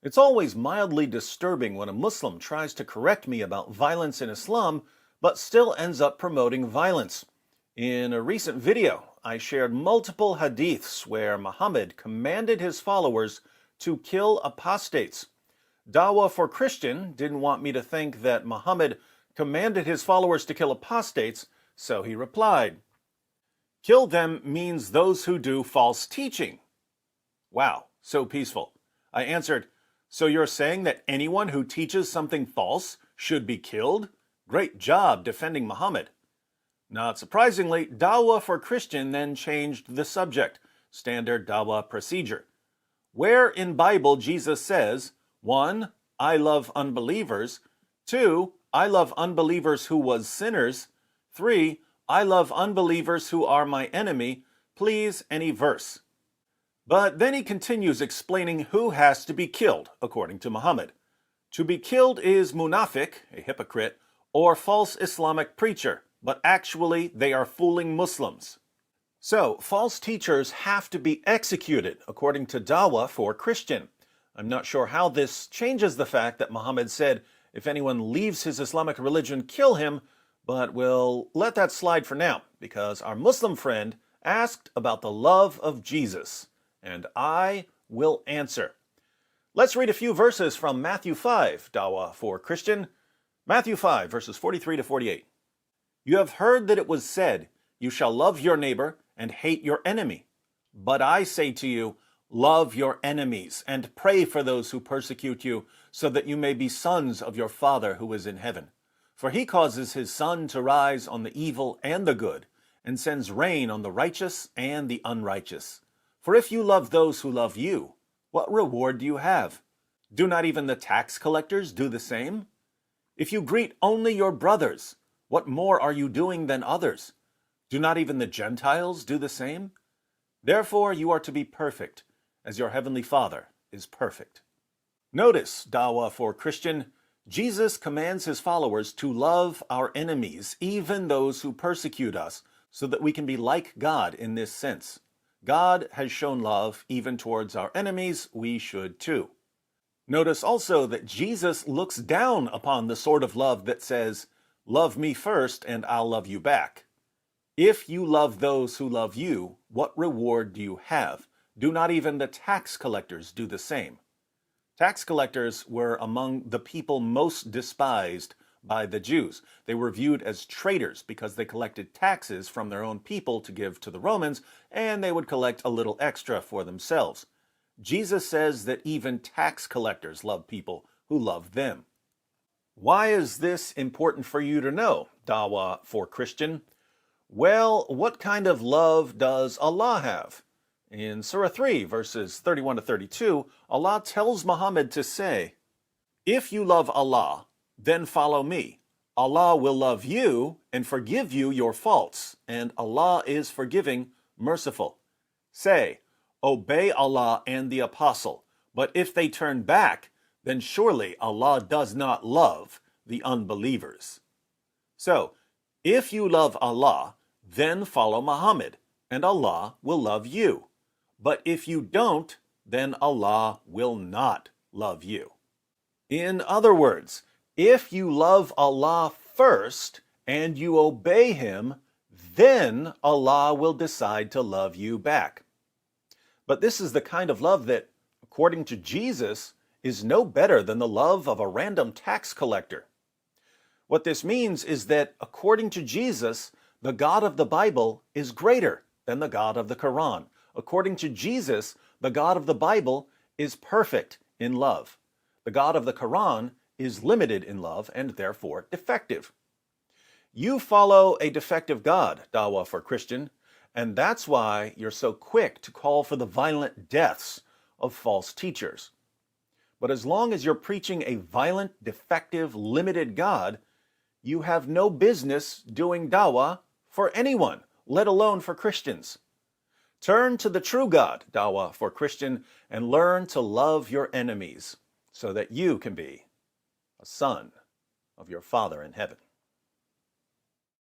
It's always mildly disturbing when a Muslim tries to correct me about violence in Islam, but still ends up promoting violence. In a recent video, I shared multiple hadiths where Muhammad commanded his followers to kill apostates. Dawah for Christian didn't want me to think that Muhammad commanded his followers to kill apostates, so he replied, "Kill them means those who do false teaching." Wow, so peaceful. I answered, "So you're saying that anyone who teaches something false should be killed? Great job defending Muhammad." Not surprisingly, Dawah for Christian then changed the subject, standard Dawah procedure. Where in Bible Jesus says, 1. I love unbelievers, 2. I love unbelievers who was sinners, 3. I love unbelievers who are my enemy, please any verse. But then he continues explaining who has to be killed, according to Muhammad. To be killed is munafiq, a hypocrite, or false Islamic preacher, but actually they are fooling Muslims. So, false teachers have to be executed, according to Dawah for Christian. I'm not sure how this changes the fact that Muhammad said, if anyone leaves his Islamic religion, kill him, but we'll let that slide for now, because our Muslim friend asked about the love of Jesus, and I will answer. Let's read a few verses from Matthew 5, Dawah for Christian. Matthew 5, verses 43 to 48. You have heard that it was said, you shall love your neighbor and hate your enemy. But I say to you, love your enemies and pray for those who persecute you, so that you may be sons of your Father who is in heaven. For he causes his sun to rise on the evil and the good, and sends rain on the righteous and the unrighteous. For if you love those who love you, what reward do you have? Do not even the tax collectors do the same? If you greet only your brothers, what more are you doing than others? Do not even the Gentiles do the same? Therefore you are to be perfect, as your heavenly Father is perfect. Notice, Dawah for Christian, Jesus commands his followers to love our enemies, even those who persecute us, so that we can be like God in this sense. God has shown love even towards our enemies, we should too. Notice also that Jesus looks down upon the sort of love that says, love me first and I'll love you back. If you love those who love you, what reward do you have? Do not even the tax collectors do the same? Tax collectors were among the people most despised by the Jews. They were viewed as traitors because they collected taxes from their own people to give to the Romans, and they would collect a little extra for themselves. Jesus says that even tax collectors love people who love them. Why is this important for you to know, Dawah for Christian? Well, what kind of love does Allah have? In Surah 3, verses 31 to 32, Allah tells Muhammad to say, if you love Allah, then follow me. Allah will love you and forgive you your faults, and Allah is forgiving, merciful. Say, obey Allah and the Apostle, but if they turn back, then surely Allah does not love the unbelievers. So, if you love Allah, then follow Muhammad, and Allah will love you. But if you don't, then Allah will not love you. In other words, if you love Allah first and you obey Him, then Allah will decide to love you back. But this is the kind of love that, according to Jesus, is no better than the love of a random tax collector. What this means is that, according to Jesus, the God of the Bible is greater than the God of the Quran. According to Jesus, the God of the Bible is perfect in love. The God of the Quran is limited in love and therefore defective. You follow a defective God, Dawah for Christian, and that's why you're so quick to call for the violent deaths of false teachers. But as long as you're preaching a violent, defective, limited God, you have no business doing dawah for anyone, let alone for Christians. Turn to the true God, Dawah for Christian, and learn to love your enemies so that you can be a son of your Father in heaven.